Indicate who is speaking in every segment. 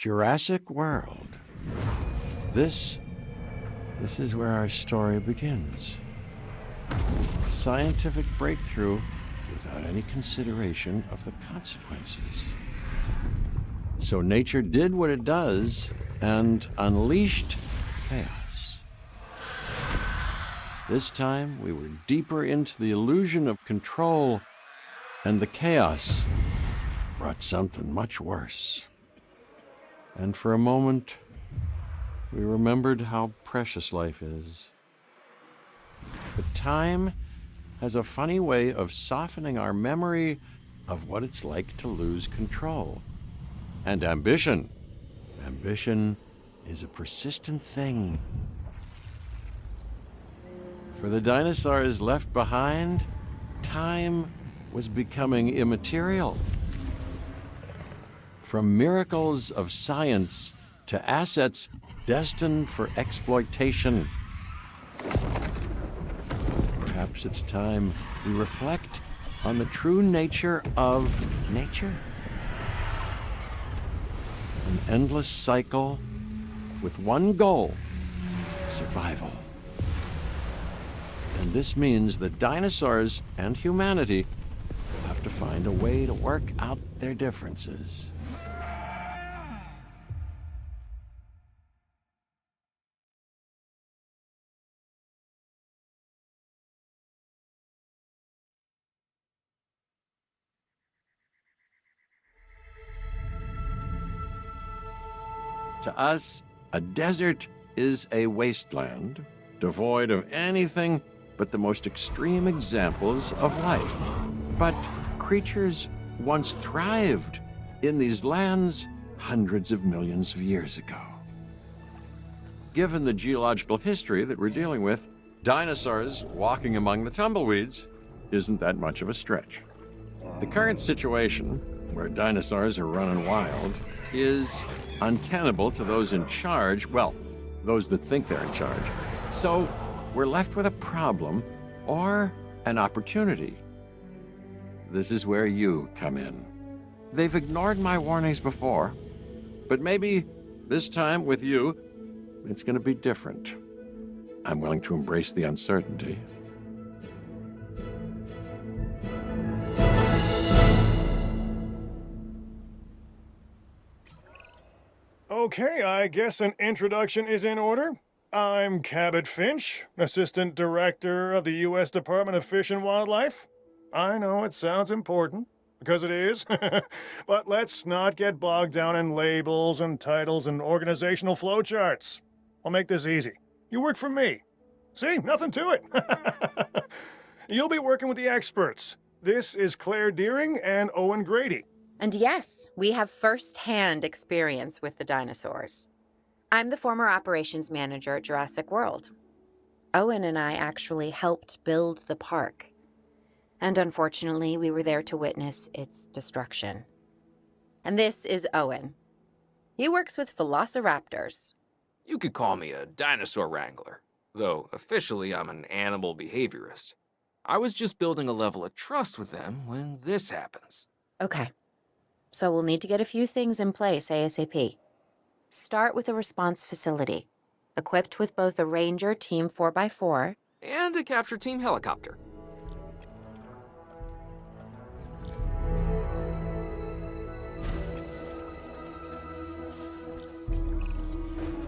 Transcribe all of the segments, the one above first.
Speaker 1: Jurassic World. This is where our story begins. A scientific breakthrough without any consideration of the consequences. So nature did what it does and unleashed chaos. This time, we were deeper into the illusion of control, and the chaos brought something much worse. And for a moment, we remembered how precious life is. But time has a funny way of softening our memory of what it's like to lose control. And ambition. Ambition is a persistent thing. For the dinosaurs left behind, time was becoming immaterial. From miracles of science to assets destined for exploitation. Perhaps it's time we reflect on the true nature of nature. An endless cycle with one goal: survival. And this means that dinosaurs and humanity will have to find a way to work out their differences. To us, a desert is a wasteland, devoid of anything but the most extreme examples of life. But creatures once thrived in these lands hundreds of millions of years ago. Given the geological history that we're dealing with, dinosaurs walking among the tumbleweeds isn't that much of a stretch. The current situation, where dinosaurs are running wild, is untenable to those in charge, well, those that think they're in charge. So we're left with a problem or an opportunity. This is where you come in. They've ignored my warnings before, but maybe this time with you, it's going to be different. I'm willing to embrace the uncertainty.
Speaker 2: Okay, I guess an introduction is in order. I'm Cabot Finch, Assistant Director of the U.S. Department of Fish and Wildlife. I know it sounds important, because it is, but let's not get bogged down in labels and titles and organizational flowcharts. I'll make this easy. You work for me. See, nothing to it. You'll be working with the experts. This is Claire Deering and Owen Grady.
Speaker 3: And yes, we have first-hand experience with the dinosaurs. I'm the former operations manager at Jurassic World. Owen and I actually helped build the park. And unfortunately, we were there to witness its destruction. And this is Owen. He works with velociraptors.
Speaker 4: You could call me a dinosaur wrangler, though officially I'm an animal behaviorist. I was just building a level of trust with them when this happens.
Speaker 3: Okay. So we'll need to get a few things in place ASAP. Start with a response facility, equipped with both a Ranger Team 4x4
Speaker 4: and a capture team helicopter.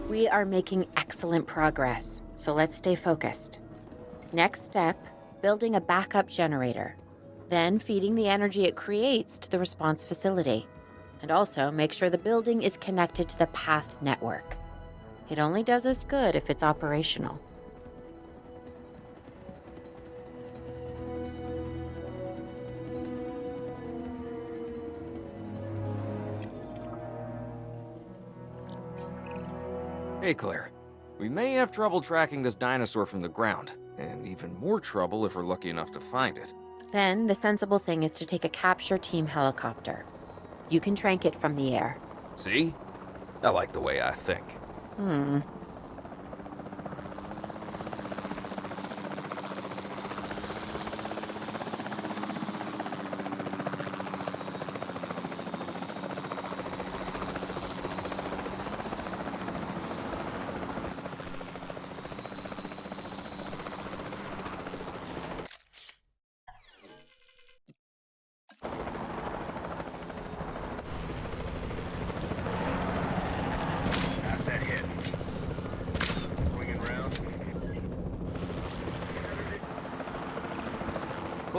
Speaker 3: We are making excellent progress, so let's stay focused. Next step, building a backup generator. Then feeding the energy it creates to the response facility. And also make sure the building is connected to the path network. It only does us good if it's operational.
Speaker 4: Hey Claire, we may have trouble tracking this dinosaur from the ground, and even more trouble if we're lucky enough to find it.
Speaker 3: Then the sensible thing is to take a capture team helicopter. You can trank it from the air.
Speaker 4: See? I like the way I think.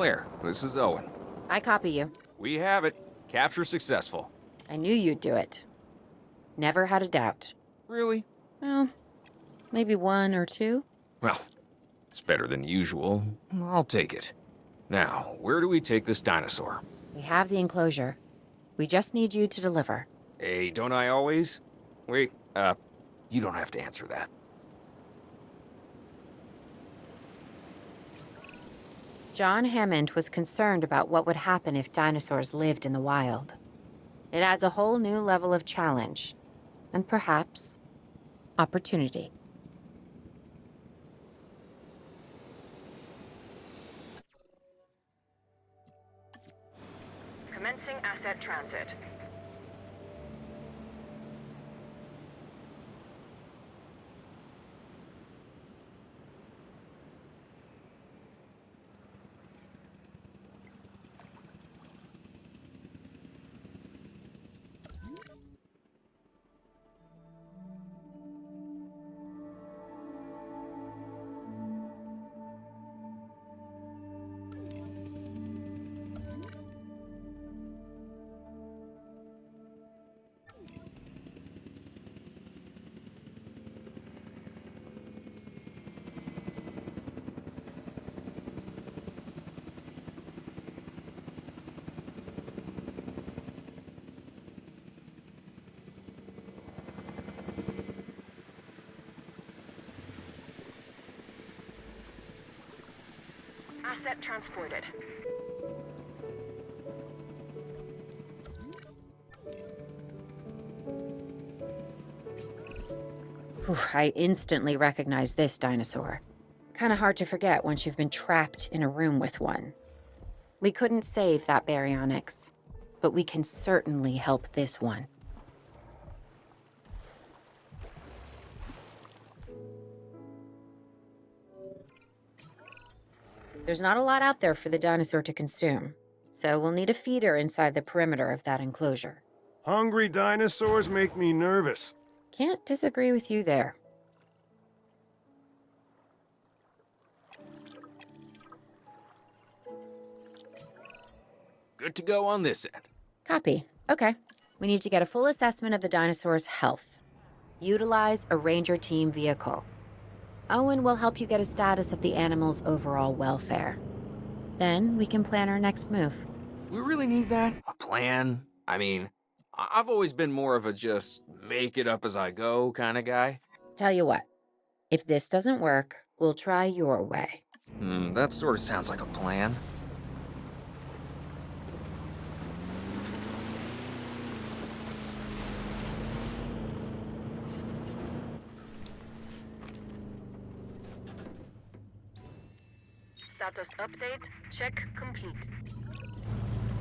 Speaker 4: Claire, this is Owen.
Speaker 3: I copy you.
Speaker 4: We have it. Capture successful.
Speaker 3: I knew you'd do it. Never had a doubt.
Speaker 4: Really?
Speaker 3: Well, maybe one or two.
Speaker 4: Well, it's better than usual. I'll take it. Now, where do we take this dinosaur?
Speaker 3: We have the enclosure. We just need you to deliver.
Speaker 4: Hey, don't I always? Wait, you don't have to answer that.
Speaker 3: John Hammond was concerned about what would happen if dinosaurs lived in the wild. It adds a whole new level of challenge, and perhaps opportunity.
Speaker 5: Commencing asset transit. Asset transported.
Speaker 3: Whew, I instantly recognize this dinosaur. Kinda hard to forget once you've been trapped in a room with one. We couldn't save that baryonyx, but we can certainly help this one. There's not a lot out there for the dinosaur to consume, so we'll need a feeder inside the perimeter of that enclosure.
Speaker 2: Hungry dinosaurs make me nervous.
Speaker 3: Can't disagree with you there.
Speaker 4: Good to go on this end.
Speaker 3: Copy. Okay. We need to get a full assessment of the dinosaur's health. Utilize a ranger team vehicle. Owen will help you get a status of the animal's overall welfare. Then we can plan our next move.
Speaker 4: We really need that? A plan? I mean, I've always been more of a just make it up as I go kind of guy.
Speaker 3: Tell you what, if this doesn't work, we'll try your way.
Speaker 4: That sort of sounds like a plan.
Speaker 5: Status update. Check complete.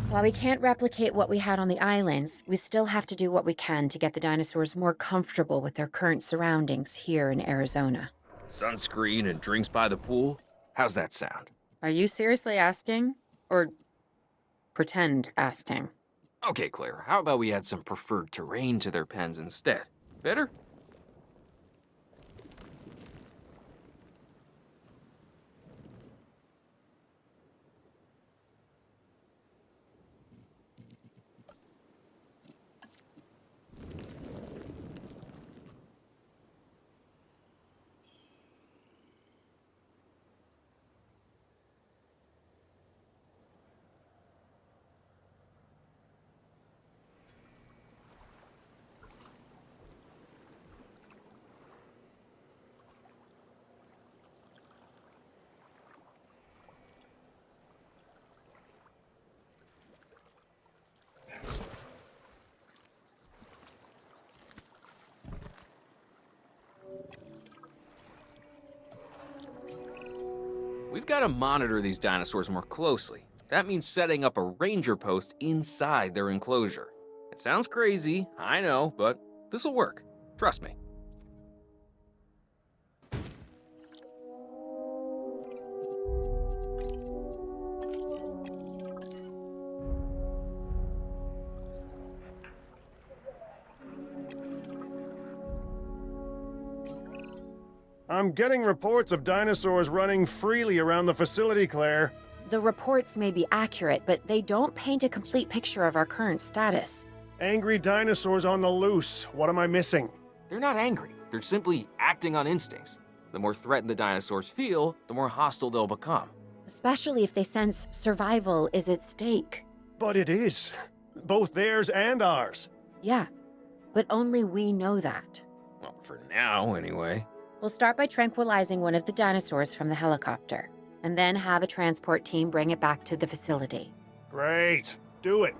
Speaker 3: While we can't replicate what we had on the islands, we still have to do what we can to get the dinosaurs more comfortable with their current surroundings here in Arizona.
Speaker 4: Sunscreen and drinks by the pool? How's that sound?
Speaker 3: Are you seriously asking? Or pretend asking?
Speaker 4: Okay, Claire, how about we add some preferred terrain to their pens instead? Better? We've got to monitor these dinosaurs more closely. That means setting up a ranger post inside their enclosure. It sounds crazy, I know, but this'll work. Trust me.
Speaker 2: I'm getting reports of dinosaurs running freely around the facility, Claire.
Speaker 3: The reports may be accurate, but they don't paint a complete picture of our current status.
Speaker 2: Angry dinosaurs on the loose. What am I missing?
Speaker 4: They're not angry, they're simply acting on instincts. The more threatened the dinosaurs feel, the more hostile they'll become.
Speaker 3: Especially if they sense survival is at stake.
Speaker 2: But it is. Both theirs and ours.
Speaker 3: Yeah, but only we know that.
Speaker 4: Well, for now, anyway.
Speaker 3: We'll start by tranquilizing one of the dinosaurs from the helicopter, and then have a transport team bring it back to the facility.
Speaker 2: Great. Do it.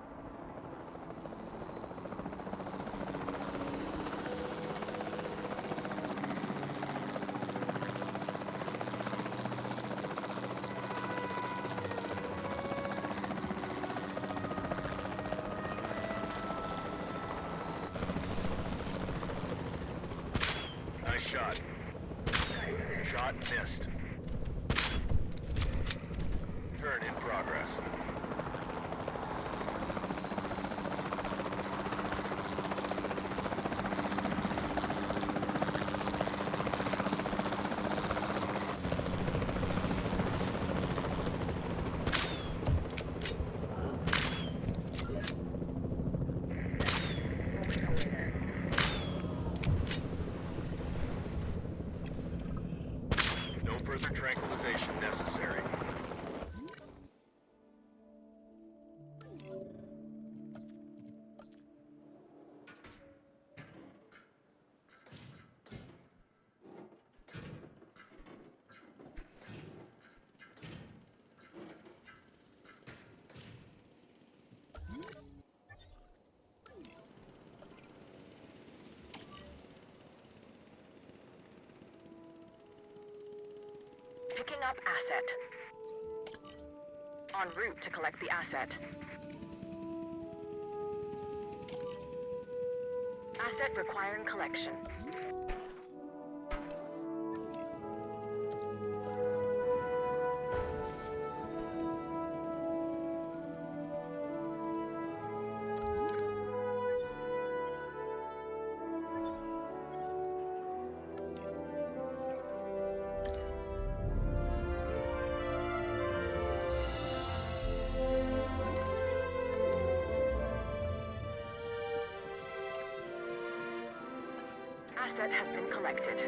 Speaker 6: Nice shot. Shot missed. Turn in progress. No further tranquilization necessary.
Speaker 5: Picking up asset. En route to collect the asset. Asset requiring collection. Asset has been collected.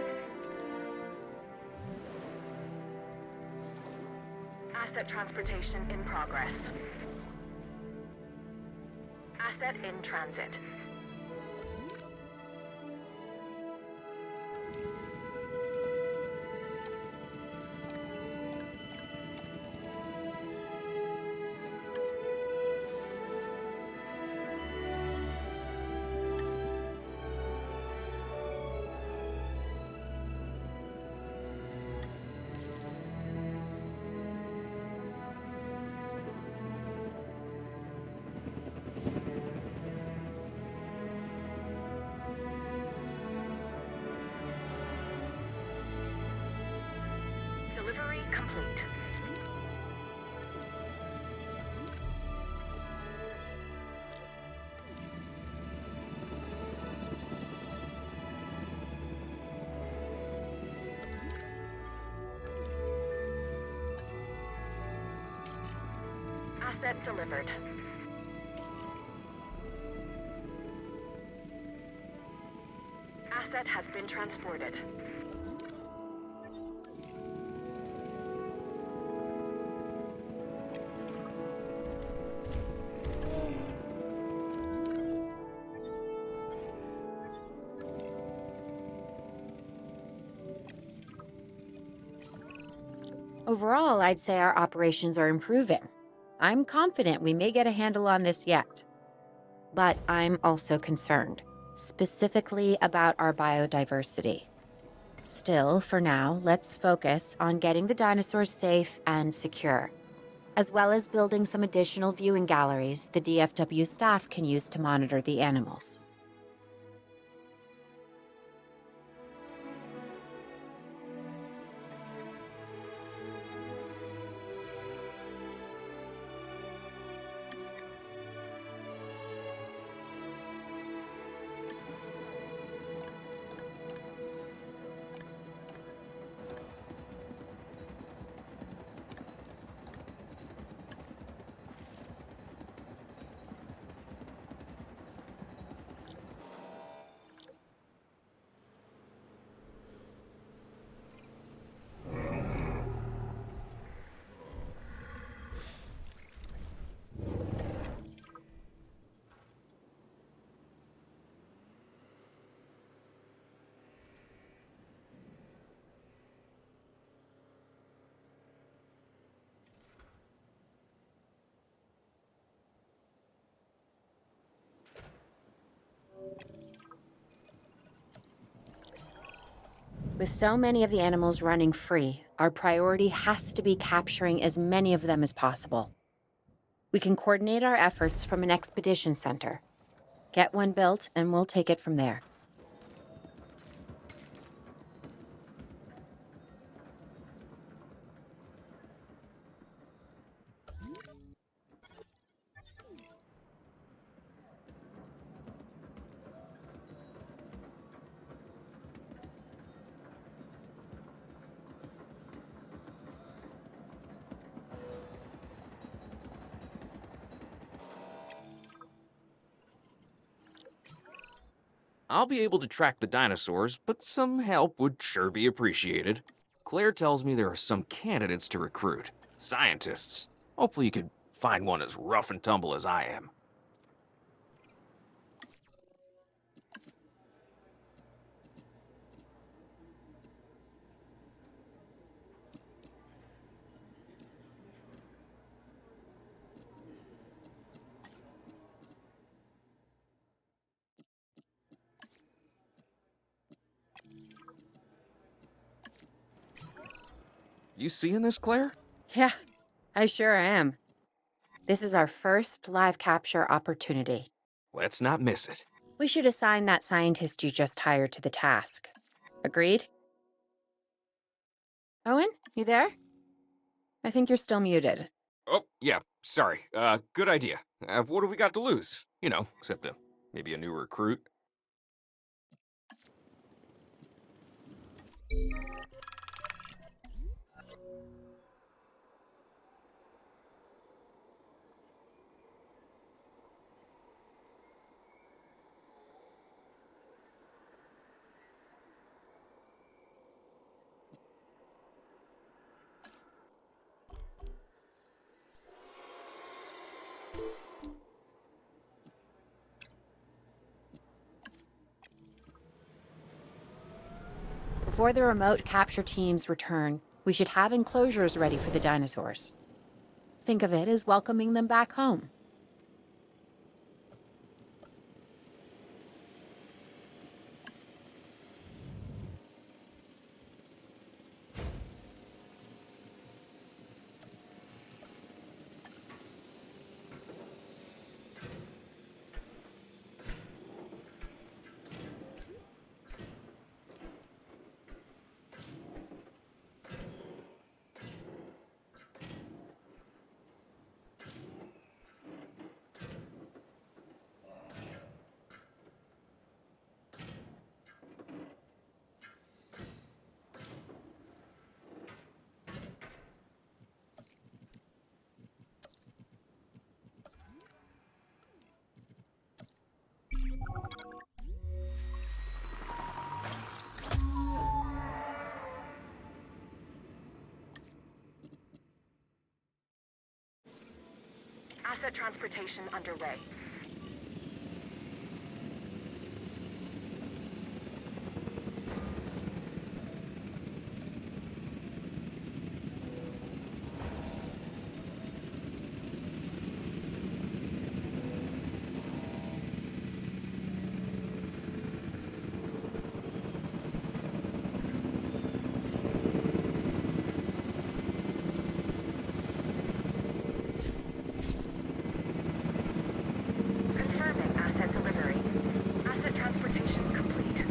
Speaker 5: Asset transportation in progress. Asset in transit. Delivery complete. Asset delivered. Asset has been transported.
Speaker 3: Overall, I'd say our operations are improving. I'm confident we may get a handle on this yet. But I'm also concerned, specifically about our biodiversity. Still, for now, let's focus on getting the dinosaurs safe and secure, as well as building some additional viewing galleries the DFW staff can use to monitor the animals. With so many of the animals running free, our priority has to be capturing as many of them as possible. We can coordinate our efforts from an expedition center. Get one built, and we'll take it from there.
Speaker 4: I'll be able to track the dinosaurs, but some help would sure be appreciated. Claire tells me there are some candidates to recruit. Scientists. Hopefully you could find one as rough and tumble as I am. You seeing this, Claire?
Speaker 3: Yeah, I sure am. This is our first live capture opportunity.
Speaker 4: Let's not miss it.
Speaker 3: We should assign that scientist you just hired to the task. Agreed? Owen, you there? I think you're still muted.
Speaker 4: Oh, yeah, sorry. Good idea. What do we got to lose? You know, except maybe a new recruit.
Speaker 3: Before the remote capture teams return, we should have enclosures ready for the dinosaurs. Think of it as welcoming them back home.
Speaker 5: Asset transportation underway. Confirming asset delivery. Asset transportation complete.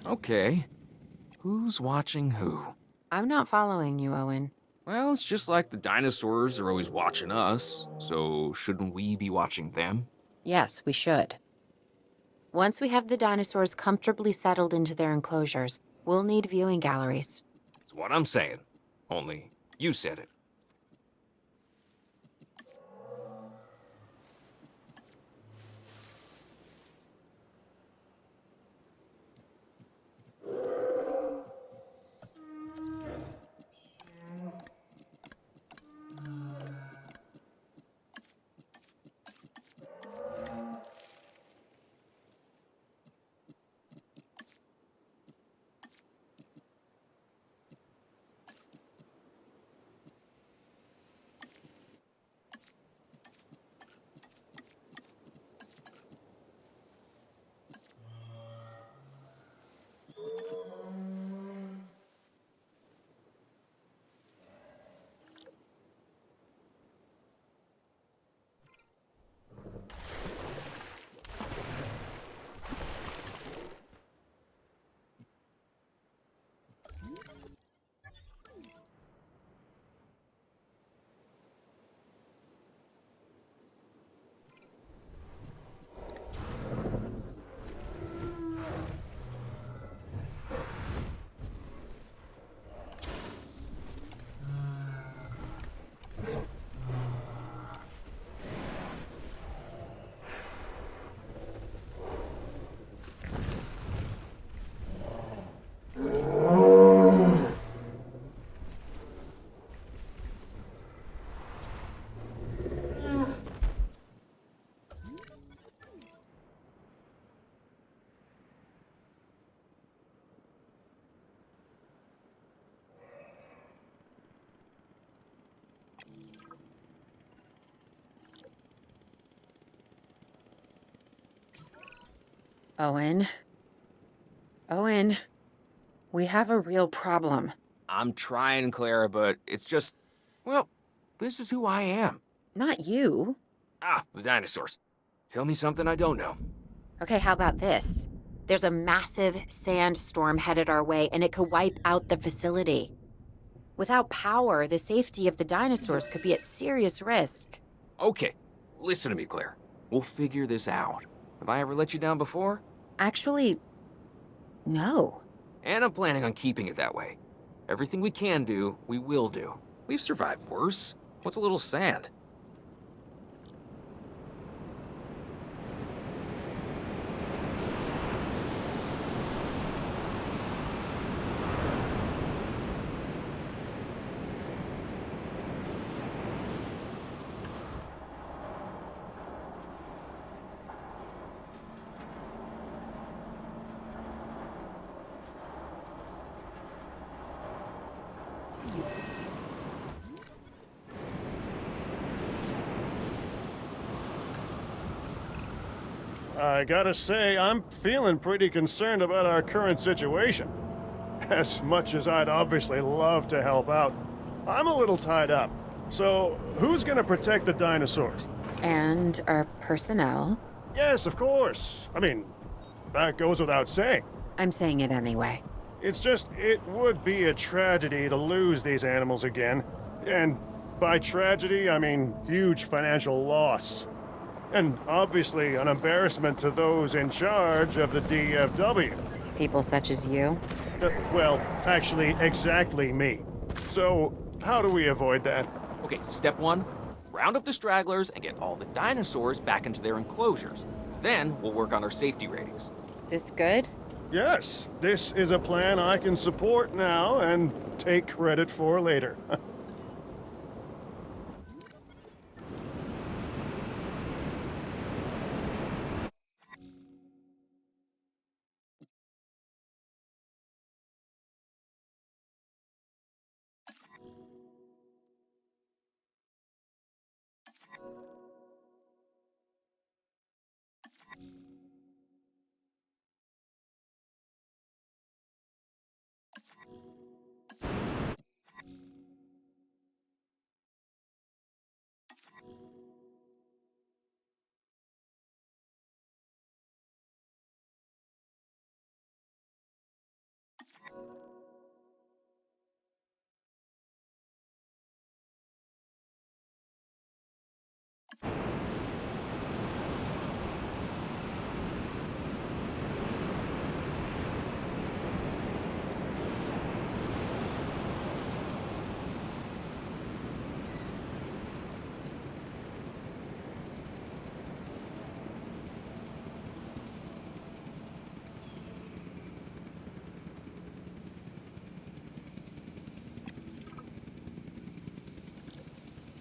Speaker 4: Okay. Who's watching who?
Speaker 3: I'm not following you, Owen.
Speaker 4: Well, it's just like the dinosaurs are always watching us, so shouldn't we be watching them?
Speaker 3: Yes, we should. Once we have the dinosaurs comfortably settled into their enclosures, we'll need viewing galleries.
Speaker 4: That's what I'm saying. Only, you said it.
Speaker 3: Owen. Owen, we have a real problem.
Speaker 4: I'm trying, Clara, but it's just, well, this is who I am.
Speaker 3: Not you.
Speaker 4: Ah, the dinosaurs. Tell me something I don't know.
Speaker 3: Okay, how about this? There's a massive sandstorm headed our way, and it could wipe out the facility. Without power, the safety of the dinosaurs could be at serious risk.
Speaker 4: Okay, listen to me, Claire. We'll figure this out. Have I ever let you down before?
Speaker 3: Actually, no.
Speaker 4: And I'm planning on keeping it that way. Everything we can do, we will do. We've survived worse. What's a little sand?
Speaker 2: I gotta say, I'm feeling pretty concerned about our current situation. As much as I'd obviously love to help out, I'm a little tied up. So, who's gonna protect the dinosaurs?
Speaker 3: And our personnel.
Speaker 2: Yes, of course. I mean, that goes without saying.
Speaker 3: I'm saying it anyway.
Speaker 2: It's just, it would be a tragedy to lose these animals again. And by tragedy, I mean huge financial loss. And obviously an embarrassment to those in charge of the DFW.
Speaker 3: People such as you.
Speaker 2: Well, actually, exactly me. So, how do we avoid that?
Speaker 4: Okay, step one, round up the stragglers and get all the dinosaurs back into their enclosures. Then we'll work on our safety ratings.
Speaker 3: This good?
Speaker 2: Yes, this is a plan I can support now and take credit for later.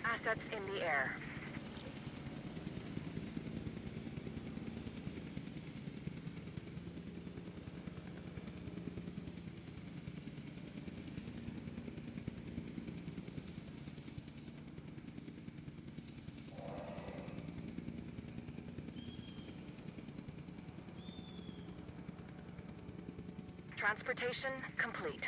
Speaker 5: Assets in the air. Transportation complete.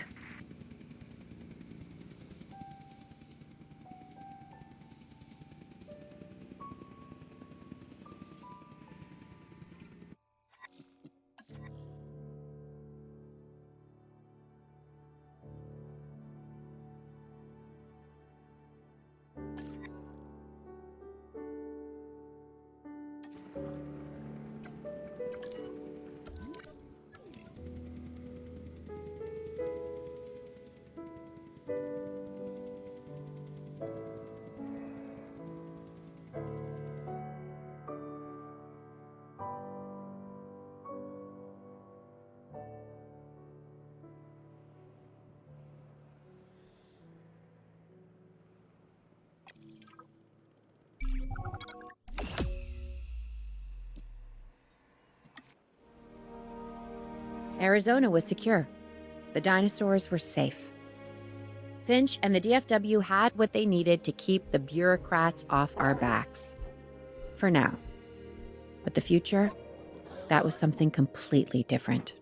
Speaker 3: Arizona was secure. The dinosaurs were safe. Finch and the DFW had what they needed to keep the bureaucrats off our backs. For now. But the future? That was something completely different.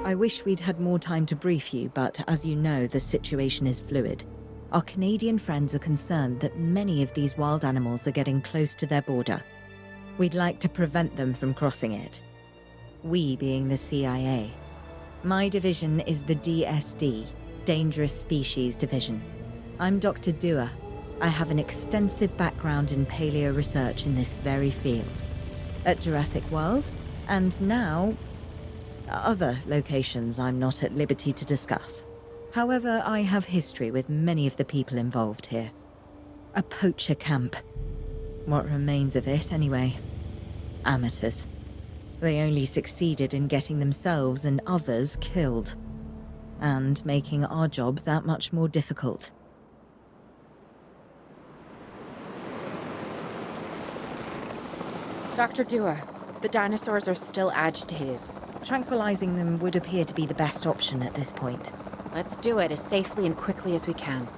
Speaker 7: I wish we'd had more time to brief you, but as you know, the situation is fluid. Our Canadian friends are concerned that many of these wild animals are getting close to their border. We'd like to prevent them from crossing it. We being the CIA. My division is the DSD, Dangerous Species Division. I'm Dr. Dua. I have an extensive background in paleo research in this very field. At Jurassic World, and now other locations I'm not at liberty to discuss. However, I have history with many of the people involved here. A poacher camp. What remains of it, anyway. Amateurs. They only succeeded in getting themselves and others killed. And making our job that much more difficult.
Speaker 3: Dr. Dua, the dinosaurs are still agitated.
Speaker 7: Tranquilizing them would appear to be the best option at this point.
Speaker 3: Let's do it as safely and quickly as we can.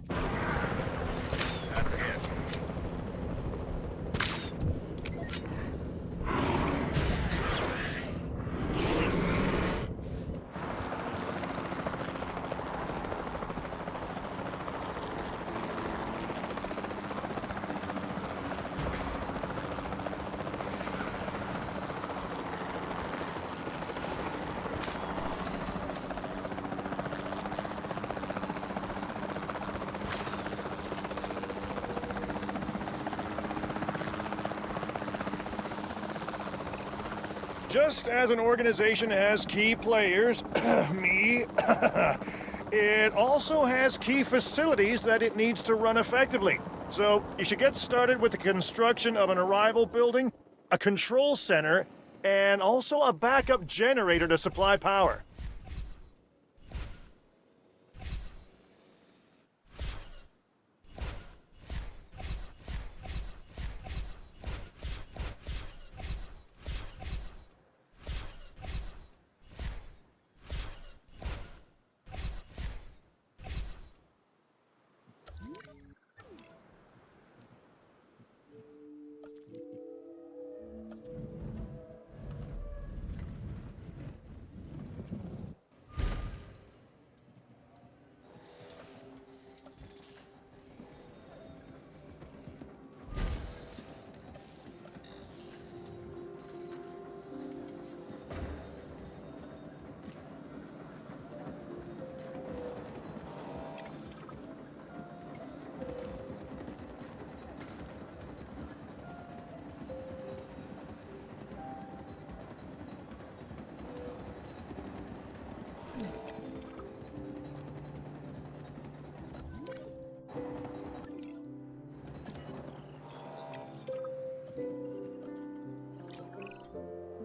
Speaker 6: That's a hit.
Speaker 2: Just as an organization has key players, me, it also has key facilities that it needs to run effectively. So you should get started with the construction of an arrival building, a control center, and also a backup generator to supply power.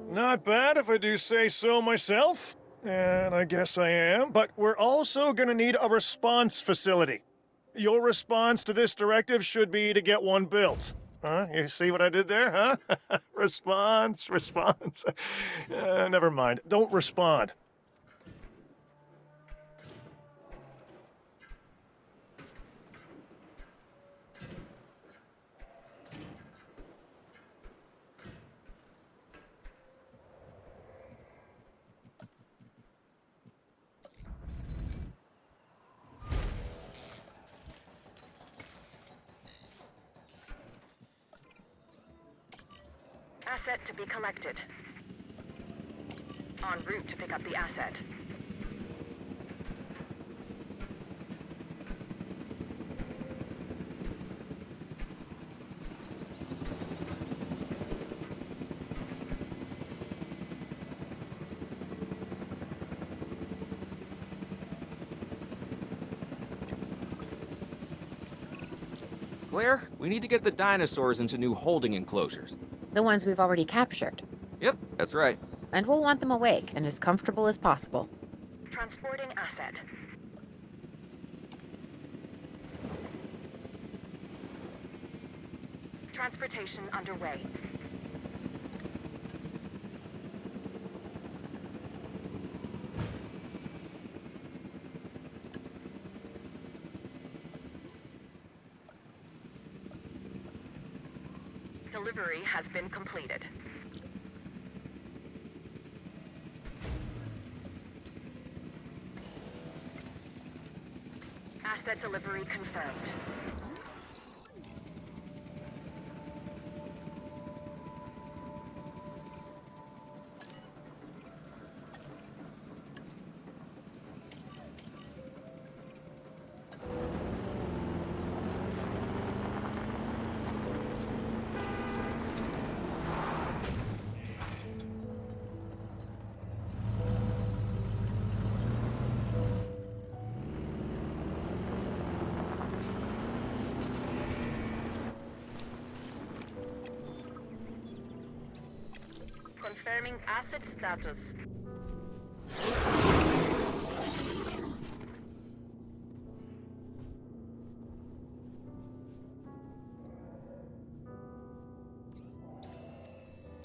Speaker 2: Not bad if I do say so myself. And I guess I am. But we're also gonna need a response facility. Your response to this directive should be to get one built. Huh? You see what I did there, huh? Response. Never mind. Don't respond.
Speaker 5: Asset to be collected. En route to pick up the asset.
Speaker 4: Claire, we need to get the dinosaurs into new holding enclosures.
Speaker 3: The ones we've already captured.
Speaker 4: Yep, that's right.
Speaker 3: And we'll want them awake and as comfortable as possible.
Speaker 5: Transporting asset. Transportation underway. Delivery has been completed. Asset delivery confirmed. Confirming asset status.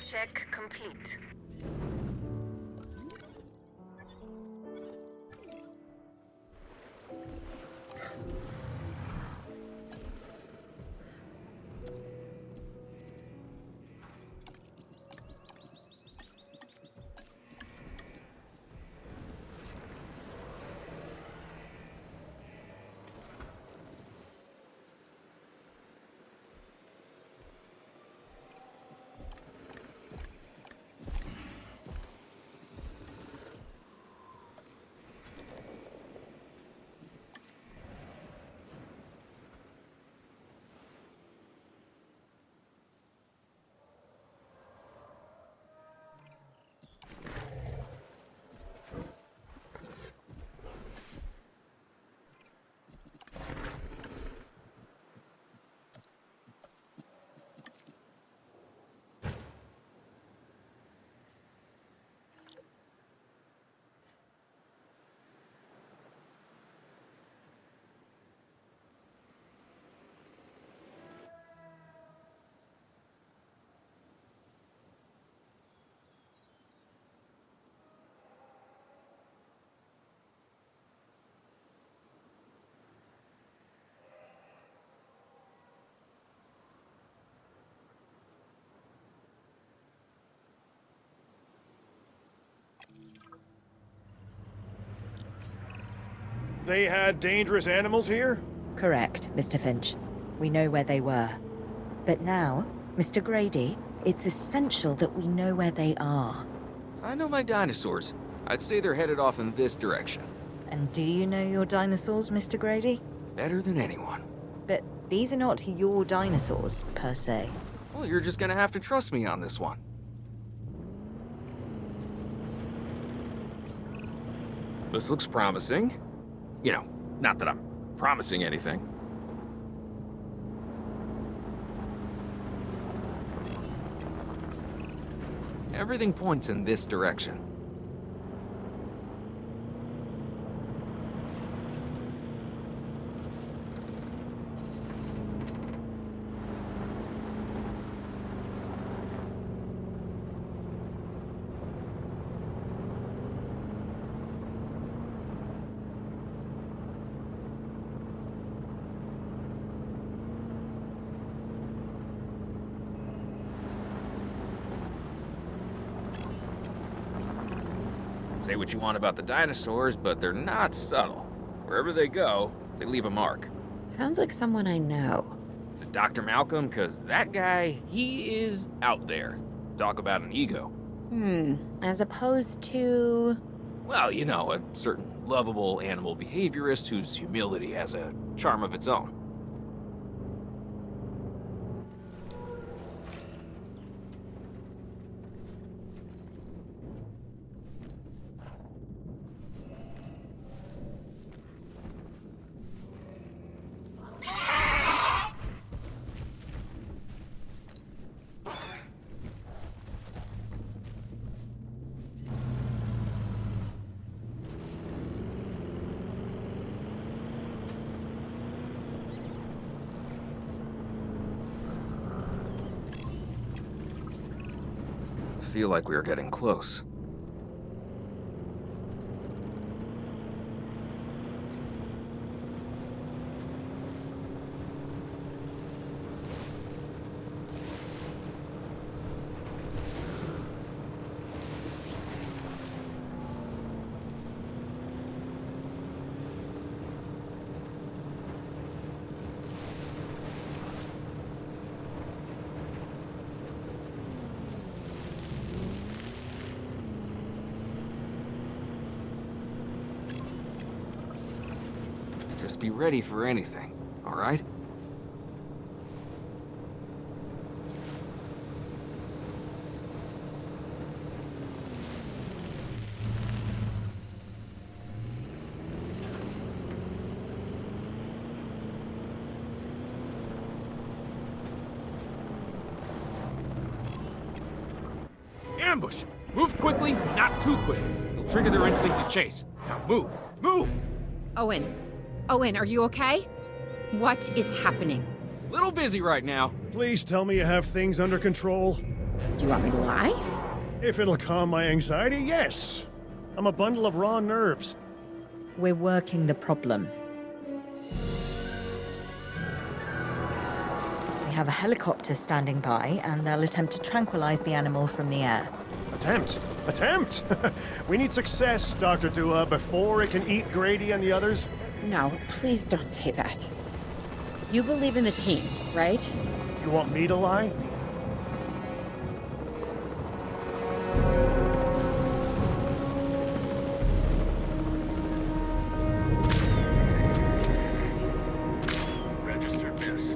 Speaker 5: Check complete.
Speaker 2: They had dangerous animals here?
Speaker 7: Correct, Mr. Finch. We know where they were. But now, Mr. Grady, it's essential that we know where they are.
Speaker 4: I know my dinosaurs. I'd say they're headed off in this direction.
Speaker 7: And do you know your dinosaurs, Mr. Grady?
Speaker 4: Better than anyone.
Speaker 7: But these are not your dinosaurs, per se.
Speaker 4: Well, you're just gonna have to trust me on this one. This looks promising. You know, not that I'm promising anything. Everything points in this direction. Say what you want about the dinosaurs, but they're not subtle. Wherever they go, they leave a mark.
Speaker 3: Sounds like someone I know.
Speaker 4: Is it Dr. Malcolm? Because that guy, he is out there. Talk about an ego.
Speaker 3: As opposed to...
Speaker 4: Well, you know, a certain lovable animal behaviorist whose humility has a charm of its own. feel like we are getting close. Just be ready for anything, all right? Ambush! Move quickly, but not too quick. You'll trigger their instinct to chase. Now move! Move!
Speaker 3: Owen. Owen, are you okay? What is happening?
Speaker 4: Little busy right now.
Speaker 2: Please tell me you have things under control.
Speaker 3: Do you want me to lie?
Speaker 2: If it'll calm my anxiety, yes. I'm a bundle of raw nerves.
Speaker 7: We're working the problem. We have a helicopter standing by, and they'll attempt to tranquilize the animal from the air.
Speaker 2: Attempt! Attempt! We need success, Dr. Dua, before it can eat Grady and the others.
Speaker 3: No, please don't say that. You believe in the team, right?
Speaker 2: You want me to lie?
Speaker 6: Registered miss.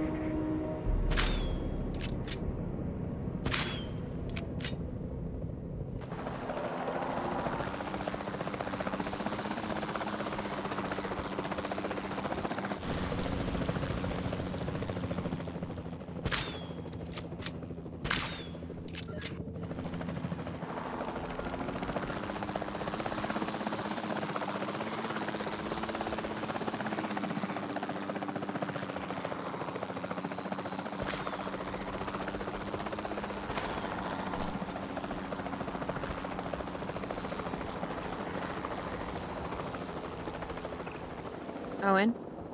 Speaker 3: Owen,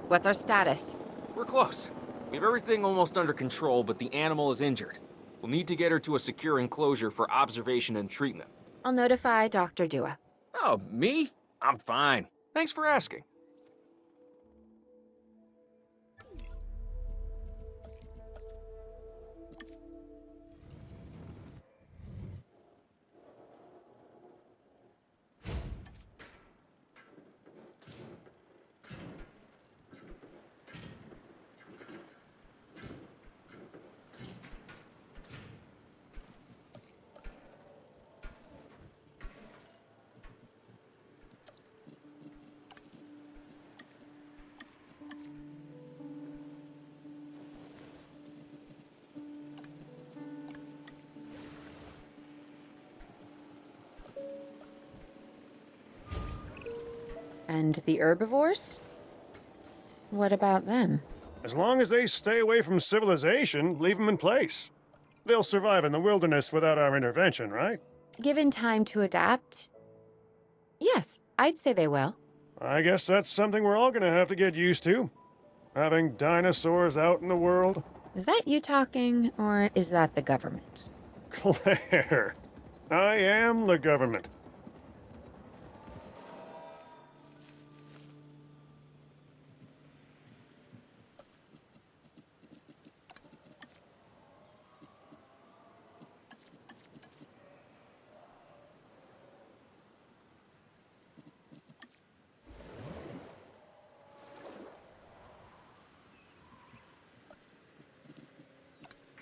Speaker 3: what's our status?
Speaker 4: We're close. We have everything almost under control, but the animal is injured. We'll need to get her to a secure enclosure for observation and treatment.
Speaker 3: I'll notify Dr. Dua.
Speaker 4: Oh, me? I'm fine. Thanks for asking.
Speaker 3: And the herbivores? What about them?
Speaker 2: As long as they stay away from civilization, leave them in place. They'll survive in the wilderness without our intervention, right?
Speaker 3: Given time to adapt? Yes, I'd say they will.
Speaker 2: I guess that's something we're all gonna have to get used to. Having dinosaurs out in the world.
Speaker 3: Is that you talking, or is that the government?
Speaker 2: Claire, I am the government.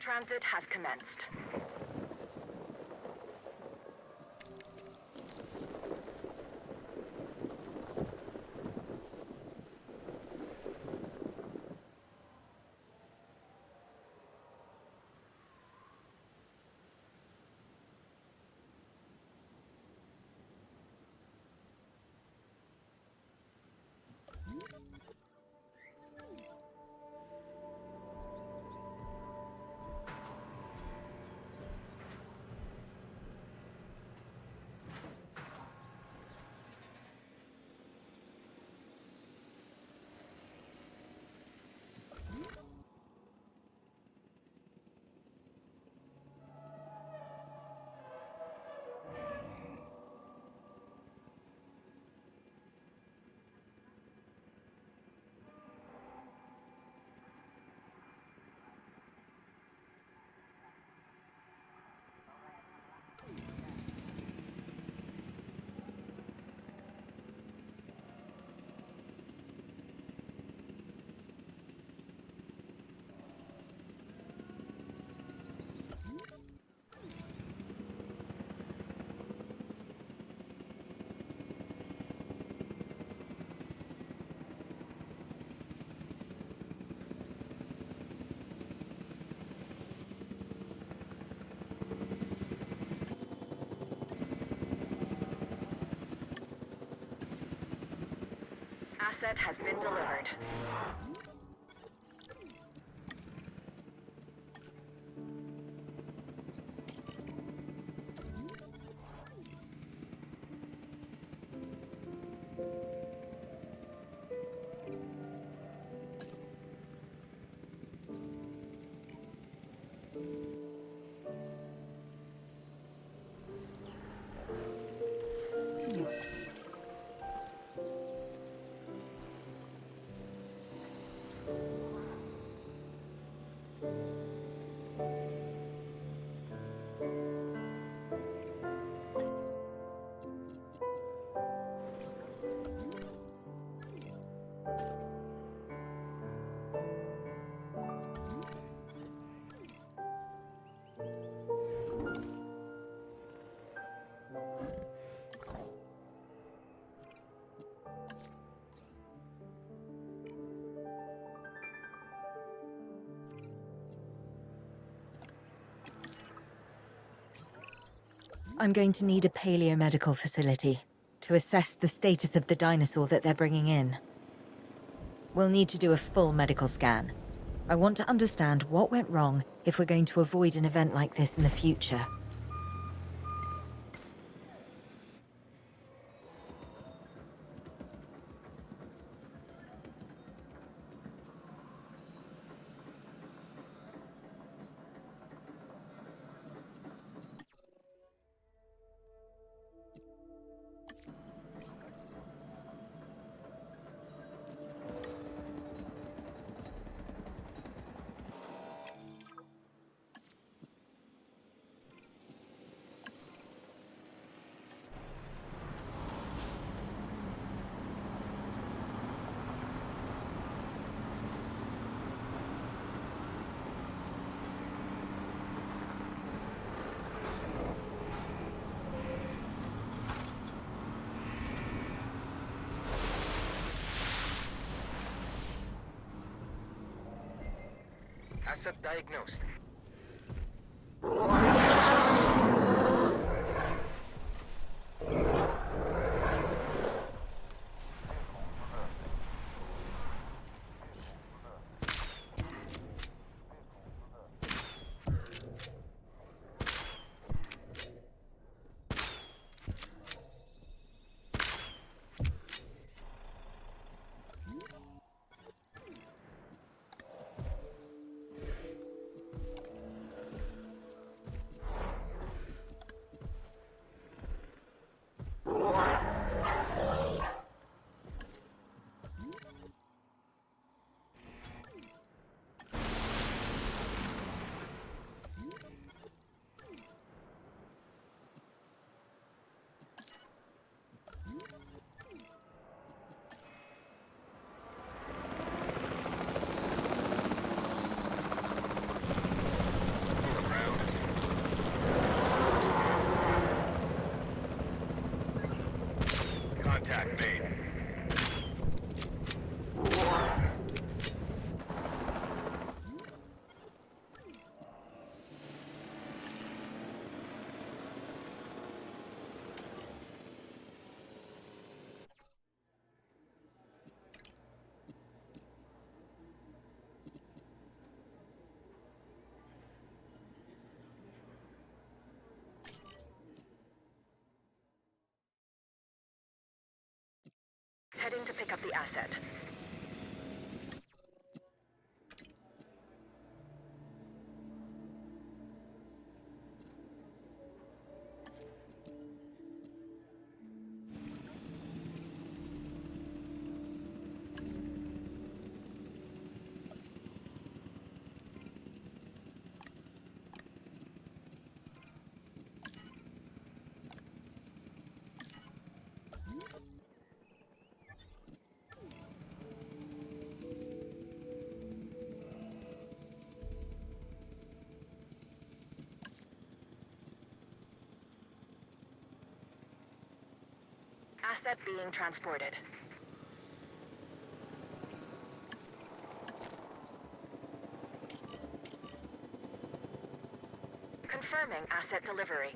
Speaker 5: Transit has commenced. Asset has been delivered.
Speaker 7: I'm going to need a paleomedical facility to assess the status of the dinosaur that they're bringing in. We'll need to do a full medical scan. I want to understand what went wrong if we're going to avoid an event like this in the future.
Speaker 6: Asset diagnosed. Contact made.
Speaker 5: Heading to pick up the asset. Asset being transported. Confirming asset delivery.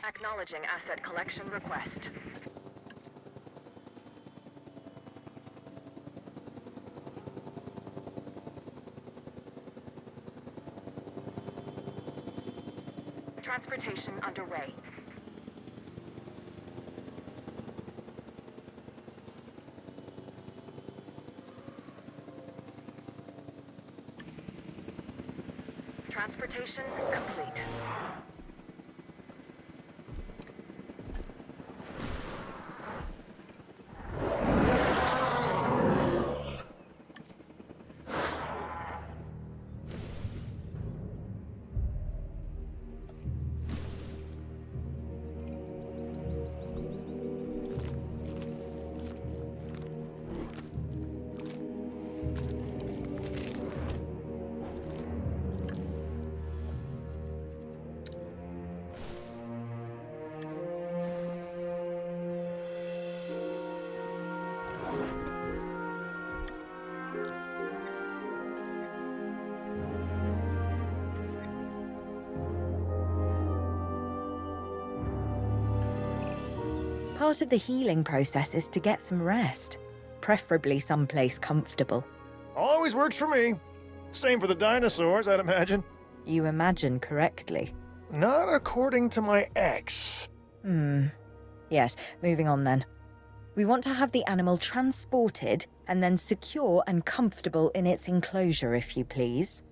Speaker 5: Acknowledging asset collection request. Transportation underway. Transportation complete.
Speaker 7: Part of the healing process is to get some rest, preferably someplace comfortable.
Speaker 2: Always works for me. Same for the dinosaurs, I'd imagine.
Speaker 7: You imagine correctly.
Speaker 2: Not according to my ex.
Speaker 7: Yes, moving on then. We want to have the animal transported and then secure and comfortable in its enclosure, if you please.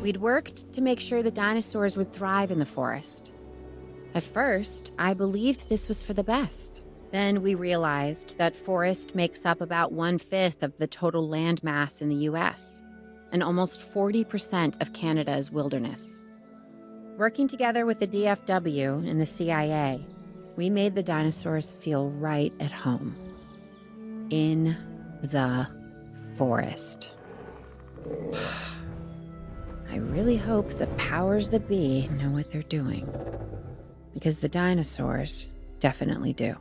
Speaker 3: We'd worked to make sure the dinosaurs would thrive in the forest. At first, I believed this was for the best. Then we realized that forest makes up about 1/5 of the total land mass in the US, and almost 40% of Canada's wilderness. Working together with the DFW and the CIA, we made the dinosaurs feel right at home. In the forest. I really hope the powers that be know what they're doing. Because the dinosaurs definitely do.